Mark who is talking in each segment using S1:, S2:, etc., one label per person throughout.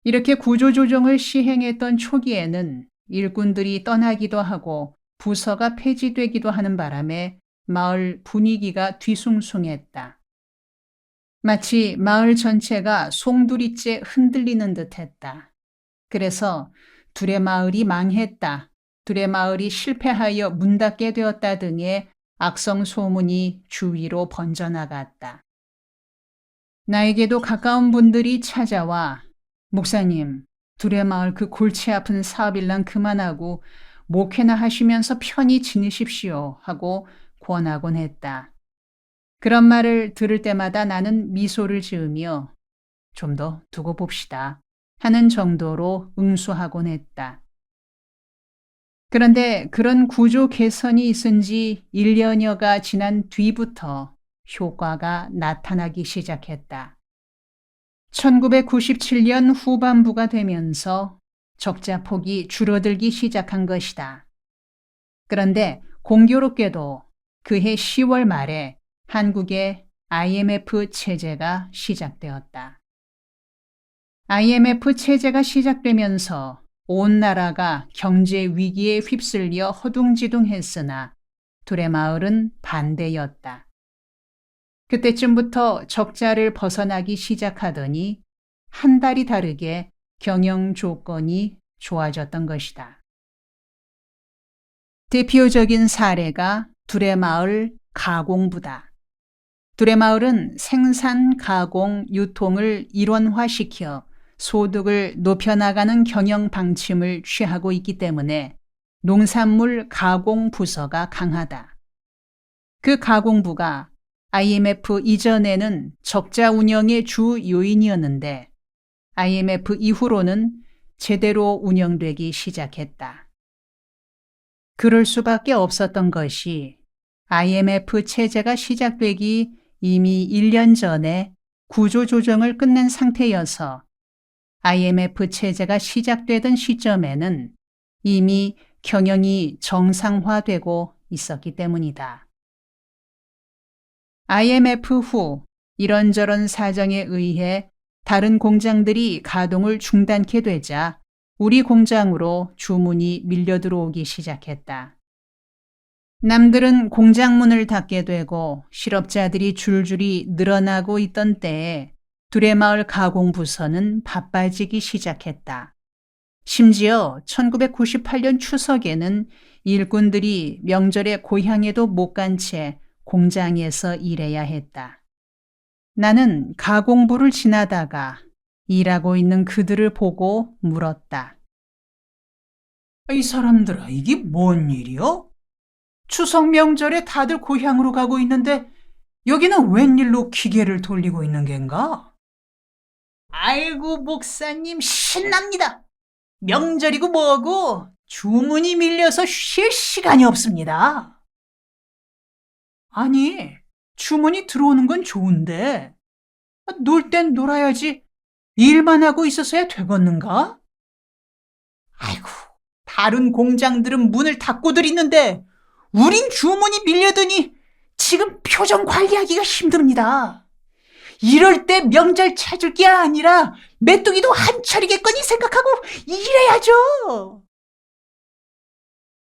S1: 이렇게 구조조정을 시행했던 초기에는 일꾼들이 떠나기도 하고 부서가 폐지되기도 하는 바람에 마을 분위기가 뒤숭숭했다. 마치 마을 전체가 송두리째 흔들리는 듯했다. 그래서 둘의 마을이 망했다, 둘의 마을이 실패하여 문 닫게 되었다 등의 악성 소문이 주위로 번져나갔다. 나에게도 가까운 분들이 찾아와 목사님, 둘의 마을 그 골치 아픈 사업일랑 그만하고 목회나 하시면서 편히 지내십시오 하고 권하곤 했다. 그런 말을 들을 때마다 나는 미소를 지으며 좀 더 두고 봅시다 하는 정도로 응수하곤 했다. 그런데 그런 구조 개선이 있은 지 1년여가 지난 뒤부터 효과가 나타나기 시작했다. 1997년 후반부가 되면서 적자 폭이 줄어들기 시작한 것이다. 그런데 공교롭게도 그해 10월 말에 한국의 IMF 체제가 시작되었다. IMF 체제가 시작되면서 온 나라가 경제 위기에 휩쓸려 허둥지둥했으나 둘의 마을은 반대였다. 그때쯤부터 적자를 벗어나기 시작하더니 한 달이 다르게 경영 조건이 좋아졌던 것이다. 대표적인 사례가 둘의 마을 가공부다. 둘의 마을은 생산, 가공, 유통을 일원화시켜 소득을 높여나가는 경영 방침을 취하고 있기 때문에 농산물 가공 부서가 강하다. 그 가공부가 IMF 이전에는 적자 운영의 주 요인이었는데 IMF 이후로는 제대로 운영되기 시작했다. 그럴 수밖에 없었던 것이 IMF 체제가 시작되기 이미 1년 전에 구조조정을 끝낸 상태여서 IMF 체제가 시작되던 시점에는 이미 경영이 정상화되고 있었기 때문이다. IMF 후 이런저런 사정에 의해 다른 공장들이 가동을 중단케 되자 우리 공장으로 주문이 밀려 들어오기 시작했다. 남들은 공장 문을 닫게 되고 실업자들이 줄줄이 늘어나고 있던 때에 둘의 마을 가공부서는 바빠지기 시작했다. 심지어 1998년 추석에는 일꾼들이 명절에 고향에도 못 간 채 공장에서 일해야 했다. 나는 가공부를 지나다가 일하고 있는 그들을 보고 물었다. 이 사람들아, 이게 뭔 일이요? 추석 명절에 다들 고향으로 가고 있는데 여기는 웬일로 기계를 돌리고 있는 겐가? 아이고, 목사님 신납니다. 명절이고 뭐고 주문이 밀려서 쉴 시간이 없습니다. 아니, 주문이 들어오는 건 좋은데 놀 땐 놀아야지 일만 하고 있어서야 되겠는가? 아이고, 다른 공장들은 문을 닫고들 있는데 우린 주문이 밀려드니 지금 표정 관리하기가 힘듭니다. 이럴 때 명절 찾을 게 아니라 메뚜기도 한철이겠거니 생각하고 일해야죠.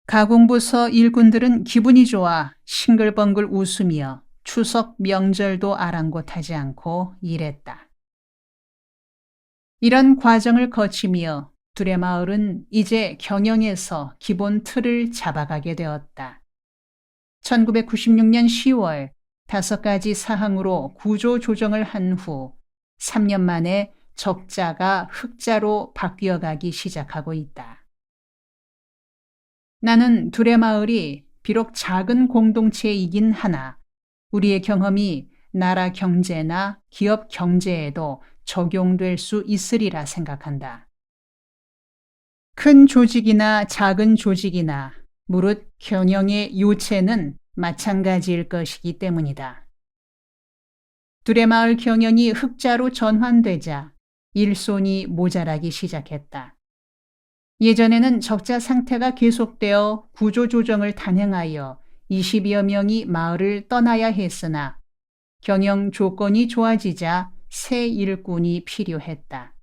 S1: 가공부서 일꾼들은 기분이 좋아 싱글벙글 웃으며 추석 명절도 아랑곳하지 않고 일했다. 이런 과정을 거치며 둘의 마을은 이제 경영에서 기본 틀을 잡아가게 되었다. 1996년 10월 5가지 사항으로 구조 조정을 한 후 3년 만에 적자가 흑자로 바뀌어가기 시작하고 있다. 나는 둘의 마을이 비록 작은 공동체이긴 하나 우리의 경험이 나라 경제나 기업 경제에도 적용될 수 있으리라 생각한다. 큰 조직이나 작은 조직이나 무릇 경영의 요체는 마찬가지일 것이기 때문이다. 둘의 마을 경영이 흑자로 전환되자 일손이 모자라기 시작했다. 예전에는 적자 상태가 계속되어 구조조정을 단행하여 20여 명이 마을을 떠나야 했으나 경영 조건이 좋아지자 새 일꾼이 필요했다.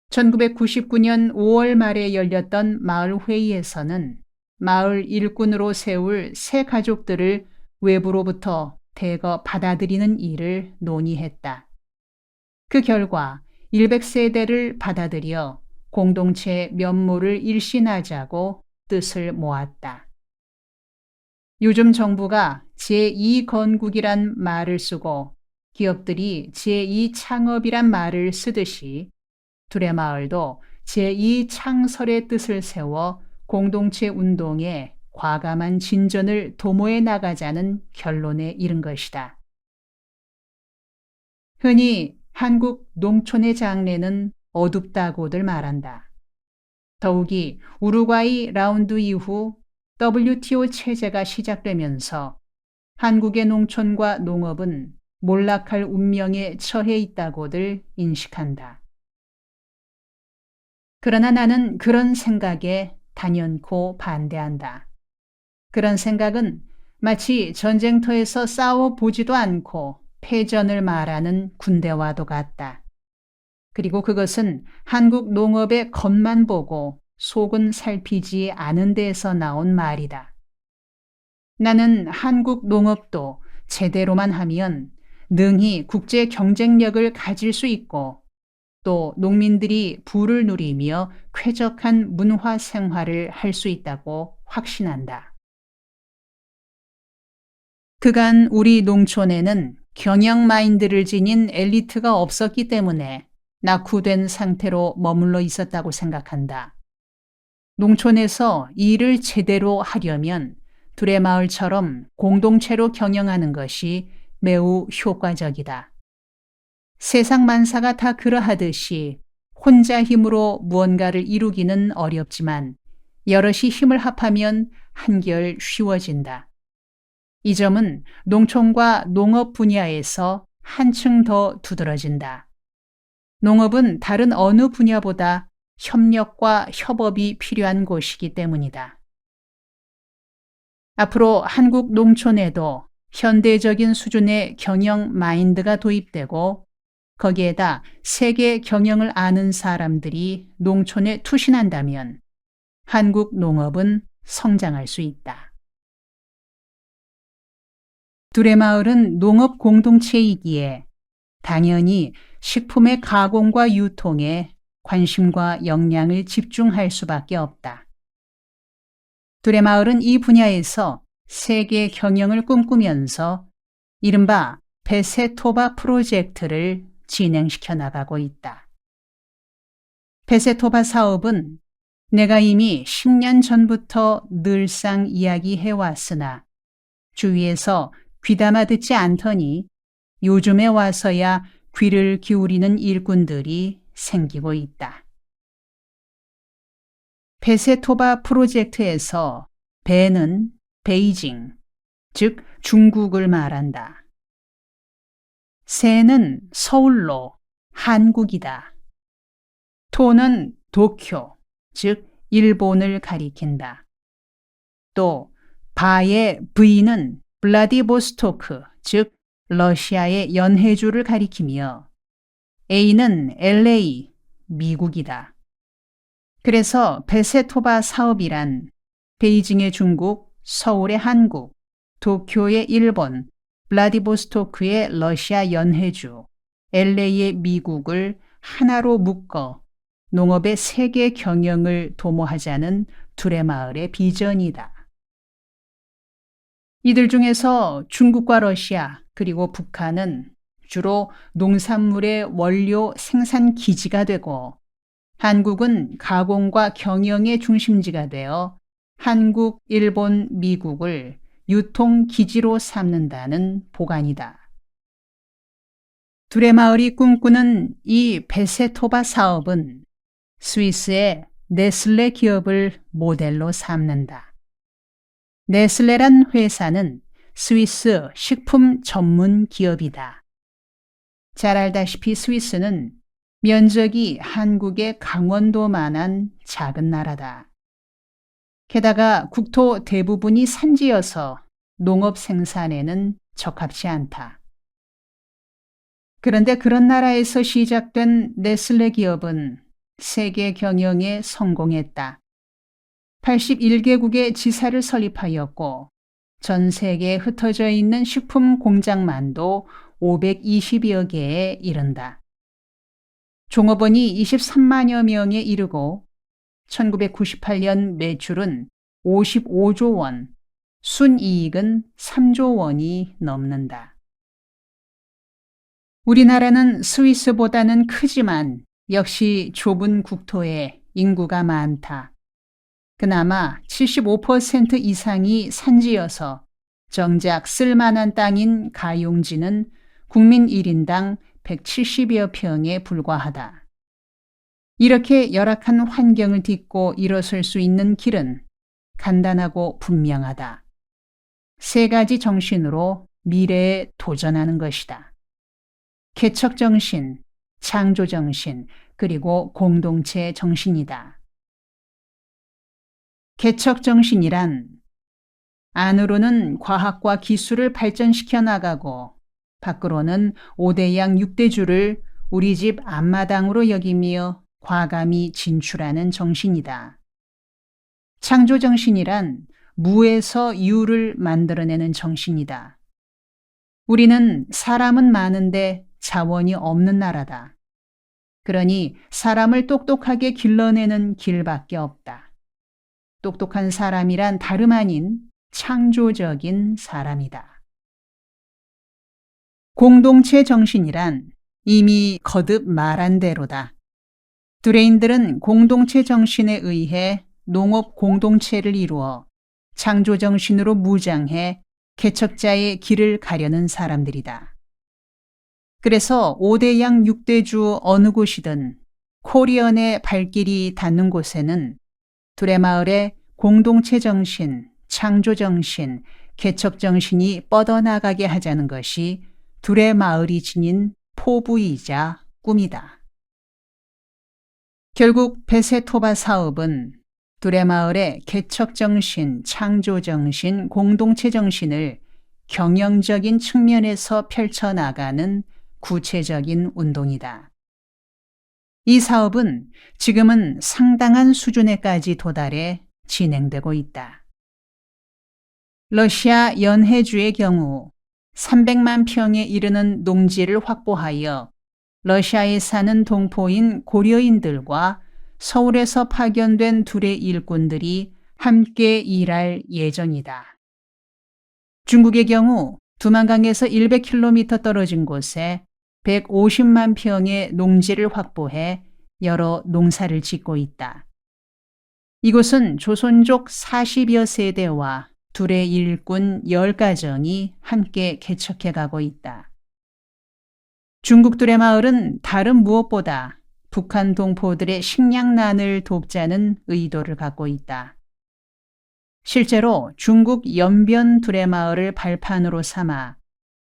S1: 1999년 5월 말에 열렸던 마을 회의에서는 마을 일꾼으로 세울 새 가족들을 외부로부터 대거 받아들이는 일을 논의했다. 그 결과 100세대를 받아들여 공동체의 면모를 일신하자고 뜻을 모았다. 요즘 정부가 제2건국이란 말을 쓰고 기업들이 제2창업이란 말을 쓰듯이 두레마을도 제2창설의 뜻을 세워 공동체 운동에 과감한 진전을 도모해 나가자는 결론에 이른 것이다. 흔히 한국 농촌의 장래는 어둡다고들 말한다. 더욱이 우루과이 라운드 이후 WTO 체제가 시작되면서 한국의 농촌과 농업은 몰락할 운명에 처해 있다고들 인식한다. 그러나 나는 그런 생각에 단연코 반대한다. 그런 생각은 마치 전쟁터에서 싸워보지도 않고 패전을 말하는 군대와도 같다. 그리고 그것은 한국 농업의 겉만 보고 속은 살피지 않은 데에서 나온 말이다. 나는 한국 농업도 제대로만 하면 능히 국제 경쟁력을 가질 수 있고 또 농민들이 부를 누리며 쾌적한 문화 생활을 할 수 있다고 확신한다. 그간 우리 농촌에는 경영 마인드를 지닌 엘리트가 없었기 때문에 낙후된 상태로 머물러 있었다고 생각한다. 농촌에서 일을 제대로 하려면 두레마을처럼 공동체로 경영하는 것이 매우 효과적이다. 세상 만사가 다 그러하듯이 혼자 힘으로 무언가를 이루기는 어렵지만 여럿이 힘을 합하면 한결 쉬워진다. 이 점은 농촌과 농업 분야에서 한층 더 두드러진다. 농업은 다른 어느 분야보다 협력과 협업이 필요한 곳이기 때문이다. 앞으로 한국 농촌에도 현대적인 수준의 경영 마인드가 도입되고 거기에다 세계 경영을 아는 사람들이 농촌에 투신한다면 한국 농업은 성장할 수 있다. 두레마을은 농업 공동체이기에 당연히 식품의 가공과 유통에 관심과 역량을 집중할 수밖에 없다. 두레마을은 이 분야에서 세계 경영을 꿈꾸면서 이른바 베세토바 프로젝트를 진행시켜 나가고 있다. 베세토바 사업은 내가 이미 10년 전부터 늘상 이야기해 왔으나 주위에서 귀담아 듣지 않더니 요즘에 와서야 귀를 기울이는 일꾼들이 생기고 있다. 베세토바 프로젝트에서 베는 베이징, 즉 중국을 말한다. 세는 서울로 한국이다. 토는 도쿄, 즉 일본을 가리킨다. 또 바의 V는 블라디보스토크, 즉 러시아의 연해주를 가리키며 A는 LA, 미국이다. 그래서 베세토바 사업이란 베이징의 중국, 서울의 한국, 도쿄의 일본, 블라디보스토크의 러시아 연해주, LA의 미국을 하나로 묶어 농업의 세계 경영을 도모하자는 두레마을의 비전이다. 이들 중에서 중국과 러시아 그리고 북한은 주로 농산물의 원료 생산 기지가 되고 한국은 가공과 경영의 중심지가 되어 한국, 일본, 미국을 유통 기지로 삼는다는 보관이다. 두레마을이 꿈꾸는 이 베세토바 사업은 스위스의 네슬레 기업을 모델로 삼는다. 네슬레란 회사는 스위스 식품 전문 기업이다. 잘 알다시피 스위스는 면적이 한국의 강원도만한 작은 나라다. 게다가 국토 대부분이 산지여서 농업 생산에는 적합치 않다. 그런데 그런 나라에서 시작된 네슬레 기업은 세계 경영에 성공했다. 81개국의 지사를 설립하였고 전 세계에 흩어져 있는 식품 공장만도 520여 개에 이른다. 종업원이 23만여 명에 이르고 1998년 매출은 55조 원, 순이익은 3조 원이 넘는다. 우리나라는 스위스보다는 크지만 역시 좁은 국토에 인구가 많다. 그나마 75% 이상이 산지여서 정작 쓸만한 땅인 가용지는 국민 1인당 170여 평에 불과하다. 이렇게 열악한 환경을 딛고 일어설 수 있는 길은 간단하고 분명하다. 세 가지 정신으로 미래에 도전하는 것이다. 개척정신, 창조정신, 그리고 공동체 정신이다. 개척정신이란 안으로는 과학과 기술을 발전시켜 나가고 밖으로는 5대양 6대주를 우리 집 앞마당으로 여기며 과감히 진출하는 정신이다. 창조정신이란 무에서 유를 만들어내는 정신이다. 우리는 사람은 많은데 자원이 없는 나라다. 그러니 사람을 똑똑하게 길러내는 길밖에 없다. 똑똑한 사람이란 다름 아닌 창조적인 사람이다. 공동체 정신이란 이미 거듭 말한 대로다. 두레인들은 공동체 정신에 의해 농업 공동체를 이루어 창조 정신으로 무장해 개척자의 길을 가려는 사람들이다. 그래서 5대양 6대주 어느 곳이든 코리언의 발길이 닿는 곳에는 두레마을의 공동체 정신, 창조 정신, 개척 정신이 뻗어나가게 하자는 것이 두레마을이 지닌 포부이자 꿈이다. 결국 베세토바 사업은 두레마을의 개척 정신, 창조 정신, 공동체 정신을 경영적인 측면에서 펼쳐나가는 구체적인 운동이다. 이 사업은 지금은 상당한 수준에까지 도달해 진행되고 있다. 러시아 연해주의 경우 300만 평에 이르는 농지를 확보하여 러시아에 사는 동포인 고려인들과 서울에서 파견된 두레 일꾼들이 함께 일할 예정이다. 중국의 경우 두만강에서 100km 떨어진 곳에 150만 평의 농지를 확보해 여러 농사를 짓고 있다. 이곳은 조선족 40여 세대와 두레 일꾼 10가정이 함께 개척해 가고 있다. 중국 두레마을은 다른 무엇보다 북한 동포들의 식량난을 돕자는 의도를 갖고 있다. 실제로 중국 연변 두레마을을 발판으로 삼아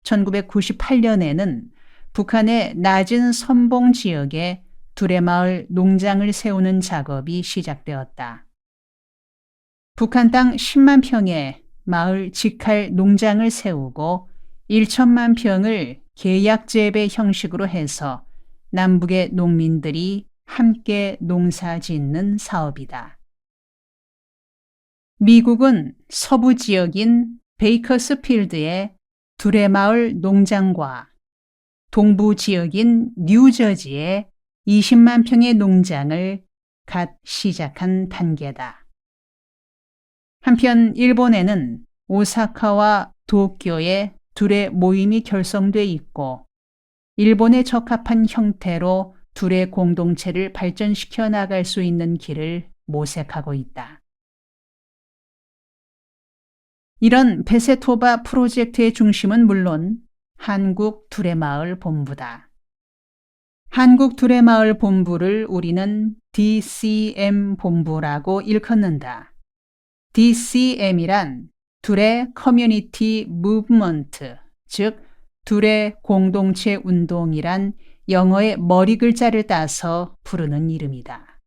S1: 1998년에는 북한의 낮은 선봉 지역에 두레마을 농장을 세우는 작업이 시작되었다. 북한 땅 10만 평에 마을 직할 농장을 세우고 1천만 평을 계약 재배 형식으로 해서 남북의 농민들이 함께 농사 짓는 사업이다. 미국은 서부 지역인 베이커스필드의 두레마을 농장과 동부 지역인 뉴저지의 20만 평의 농장을 갓 시작한 단계다. 한편 일본에는 오사카와 도쿄에 두레 모임이 결성돼 있고 일본에 적합한 형태로 두레 공동체를 발전시켜 나갈 수 있는 길을 모색하고 있다. 이런 베세토바 프로젝트의 중심은 물론 한국 두레마을 본부다. 한국 두레마을 본부를 우리는 DCM 본부라고 일컫는다. DCM이란 두레 커뮤니티 무브먼트, 즉 두레 공동체 운동이란 영어의 머리 글자를 따서 부르는 이름이다.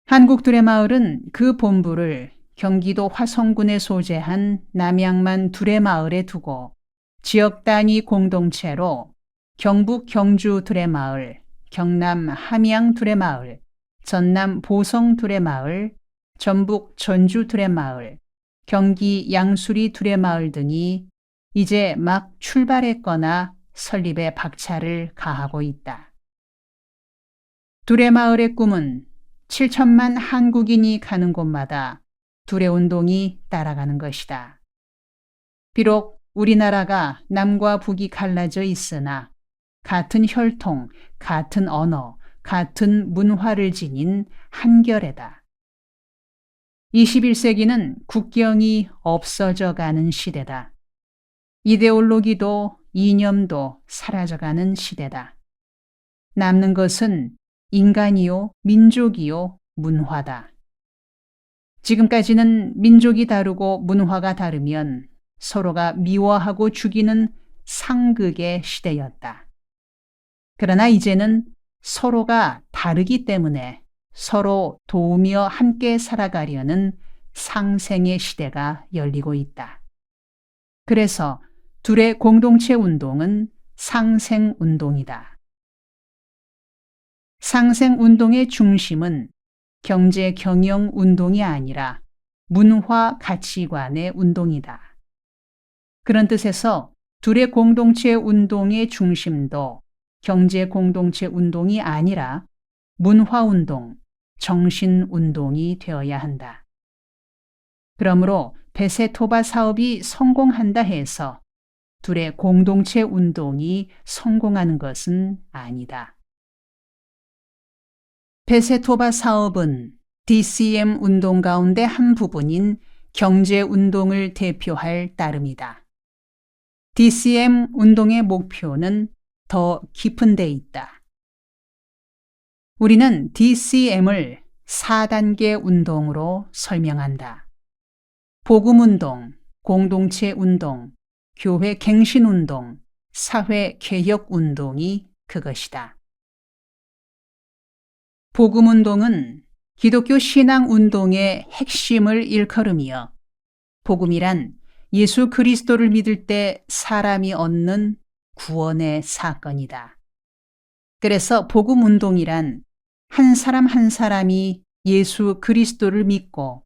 S1: 한국 두레마을은 그 본부를 경기도 화성군에 소재한 남양만 두레마을에 두고 지역 단위 공동체로 경북 경주 두레마을, 경남 함양 두레마을, 전남 보성 두레마을, 전북 전주 두레마을, 경기 양수리 두레마을 등이 이제 막 출발했거나 설립에 박차를 가하고 있다. 두레마을의 꿈은 7천만 한국인이 가는 곳마다 두레운동이 따라가는 것이다. 비록 우리나라가 남과 북이 갈라져 있으나 같은 혈통, 같은 언어, 같은 문화를 지닌 한결에다. 21세기는 국경이 없어져 가는 시대다. 이데올로기도 이념도 사라져가는 시대다. 남는 것은 인간이요, 민족이요, 문화다. 지금까지는 민족이 다르고 문화가 다르면 서로가 미워하고 죽이는 상극의 시대였다. 그러나 이제는 서로가 다르기 때문에 서로 도우며 함께 살아가려는 상생의 시대가 열리고 있다. 그래서 둘의 공동체 운동은 상생운동이다. 상생운동의 중심은 경제 경영 운동이 아니라 문화 가치관의 운동이다. 그런 뜻에서 둘의 공동체 운동의 중심도 경제 공동체 운동이 아니라 문화 운동, 정신 운동이 되어야 한다. 그러므로 베세토바 사업이 성공한다 해서 둘의 공동체 운동이 성공하는 것은 아니다. 베세토바 사업은 DCM 운동 가운데 한 부분인 경제 운동을 대표할 따름이다. DCM 운동의 목표는 더 깊은 데 있다. 우리는 DCM을 4단계 운동으로 설명한다. 복음운동, 공동체운동, 교회 갱신운동, 사회개혁운동이 그것이다. 복음운동은 기독교 신앙운동의 핵심을 일컬으며 복음이란 예수 그리스도를 믿을 때 사람이 얻는 구원의 사건이다. 그래서 복음운동이란 한 사람 한 사람이 예수 그리스도를 믿고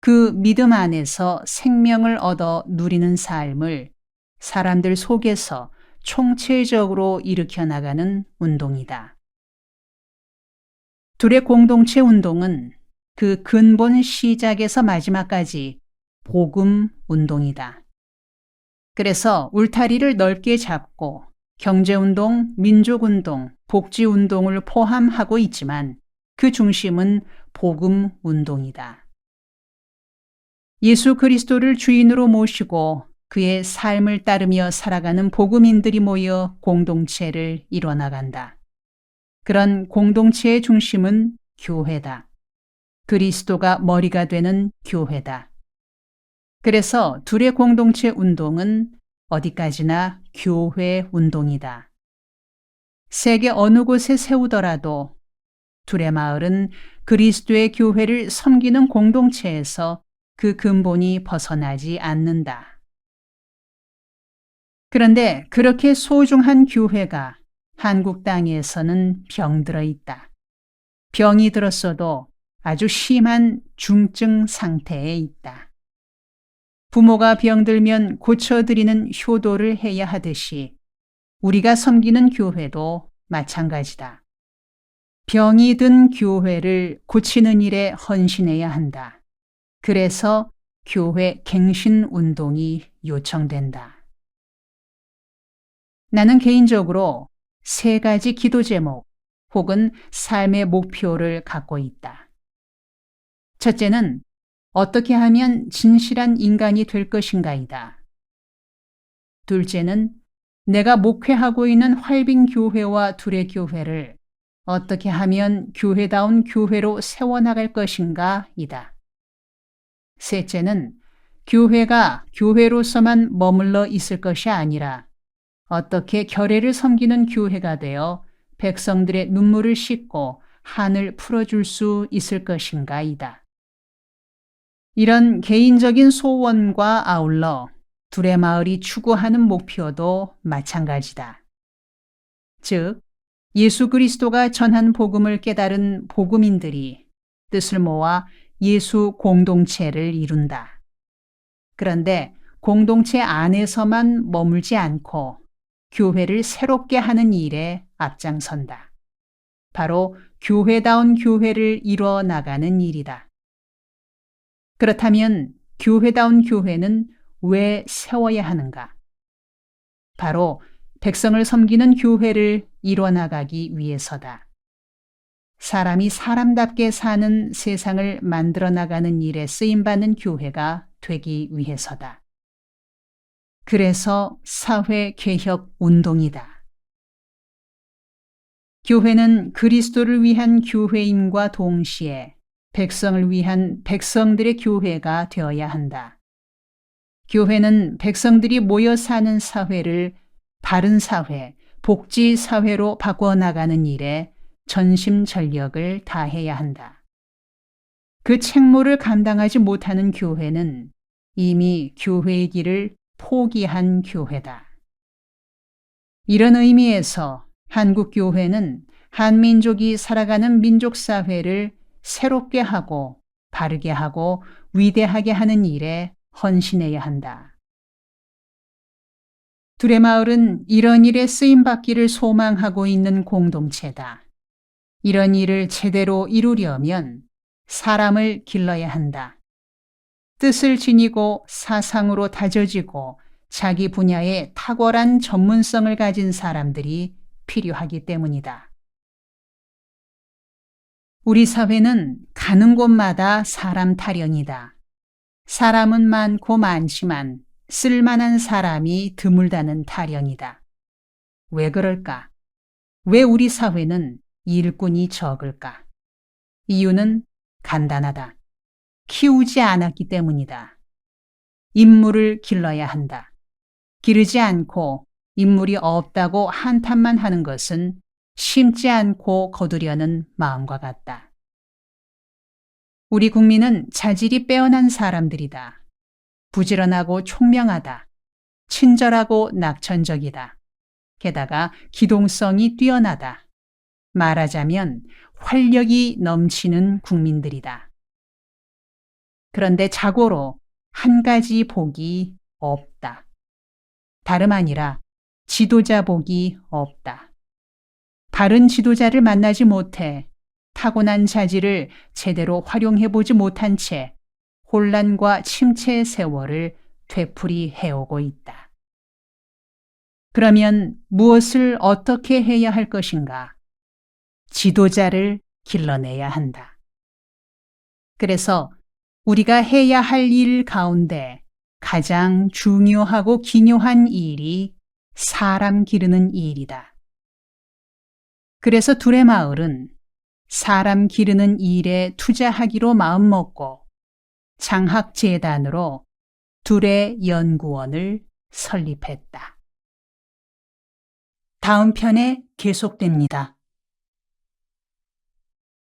S1: 그 믿음 안에서 생명을 얻어 누리는 삶을 사람들 속에서 총체적으로 일으켜 나가는 운동이다. 둘의 공동체 운동은 그 근본 시작에서 마지막까지 복음 운동이다. 그래서 울타리를 넓게 잡고 경제운동, 민족운동, 복지운동을 포함하고 있지만 그 중심은 복음 운동이다. 예수 그리스도를 주인으로 모시고 그의 삶을 따르며 살아가는 복음인들이 모여 공동체를 이뤄나간다. 그런 공동체의 중심은 교회다. 그리스도가 머리가 되는 교회다. 그래서 둘의 공동체 운동은 어디까지나 교회 운동이다. 세계 어느 곳에 세우더라도 둘의 마을은 그리스도의 교회를 섬기는 공동체에서 그 근본이 벗어나지 않는다. 그런데 그렇게 소중한 교회가 한국 땅에서는 병들어 있다. 병이 들었어도 아주 심한 중증 상태에 있다. 부모가 병들면 고쳐드리는 효도를 해야 하듯이 우리가 섬기는 교회도 마찬가지다. 병이 든 교회를 고치는 일에 헌신해야 한다. 그래서 교회 갱신 운동이 요청된다. 나는 개인적으로 3가지 기도 제목 혹은 삶의 목표를 갖고 있다. 첫째는 어떻게 하면 진실한 인간이 될 것인가이다. 둘째는 내가 목회하고 있는 활빈교회와 둘의 교회를 어떻게 하면 교회다운 교회로 세워나갈 것인가이다. 셋째는 교회가 교회로서만 머물러 있을 것이 아니라 어떻게 결례를 섬기는 교회가 되어 백성들의 눈물을 씻고 한을 풀어줄 수 있을 것인가이다. 이런 개인적인 소원과 아울러 둘의 마을이 추구하는 목표도 마찬가지다. 즉, 예수 그리스도가 전한 복음을 깨달은 복음인들이 뜻을 모아 예수 공동체를 이룬다. 그런데 공동체 안에서만 머물지 않고 교회를 새롭게 하는 일에 앞장선다. 바로 교회다운 교회를 이뤄 나가는 일이다. 그렇다면 교회다운 교회는 왜 세워야 하는가? 바로 백성을 섬기는 교회를 이뤄 나가기 위해서다. 사람이 사람답게 사는 세상을 만들어 나가는 일에 쓰임받는 교회가 되기 위해서다. 그래서 사회개혁 운동이다. 교회는 그리스도를 위한 교회임과 동시에 백성을 위한 백성들의 교회가 되어야 한다. 교회는 백성들이 모여 사는 사회를 바른 사회, 복지 사회로 바꿔나가는 일에 전심전력을 다해야 한다. 그 책무를 감당하지 못하는 교회는 이미 교회의 길을 포기한 교회다. 이런 의미에서 한국 교회는 한민족이 살아가는 민족사회를 새롭게 하고 바르게 하고 위대하게 하는 일에 헌신해야 한다. 두레마을은 이런 일에 쓰임받기를 소망하고 있는 공동체다. 이런 일을 제대로 이루려면 사람을 길러야 한다. 뜻을 지니고 사상으로 다져지고 자기 분야에 탁월한 전문성을 가진 사람들이 필요하기 때문이다. 우리 사회는 가는 곳마다 사람 타령이다. 사람은 많고 많지만 쓸만한 사람이 드물다는 타령이다. 왜 그럴까? 왜 우리 사회는 일꾼이 적을까? 이유는 간단하다. 키우지 않았기 때문이다. 인물을 길러야 한다. 기르지 않고 인물이 없다고 한탄만 하는 것은 심지 않고 거두려는 마음과 같다. 우리 국민은 자질이 빼어난 사람들이다. 부지런하고 총명하다. 친절하고 낙천적이다. 게다가 기동성이 뛰어나다. 말하자면 활력이 넘치는 국민들이다. 그런데 자고로 한 가지 복이 없다. 다름 아니라 지도자 복이 없다. 바른 지도자를 만나지 못해 타고난 자질을 제대로 활용해보지 못한 채 혼란과 침체의 세월을 되풀이해오고 있다. 그러면 무엇을 어떻게 해야 할 것인가? 지도자를 길러내야 한다. 그래서 우리가 해야 할 일 가운데 가장 중요하고 기묘한 일이 사람 기르는 일이다. 그래서 두레마을은 사람 기르는 일에 투자하기로 마음먹고 장학재단으로 두레연구원을 설립했다. 다음 편에 계속됩니다.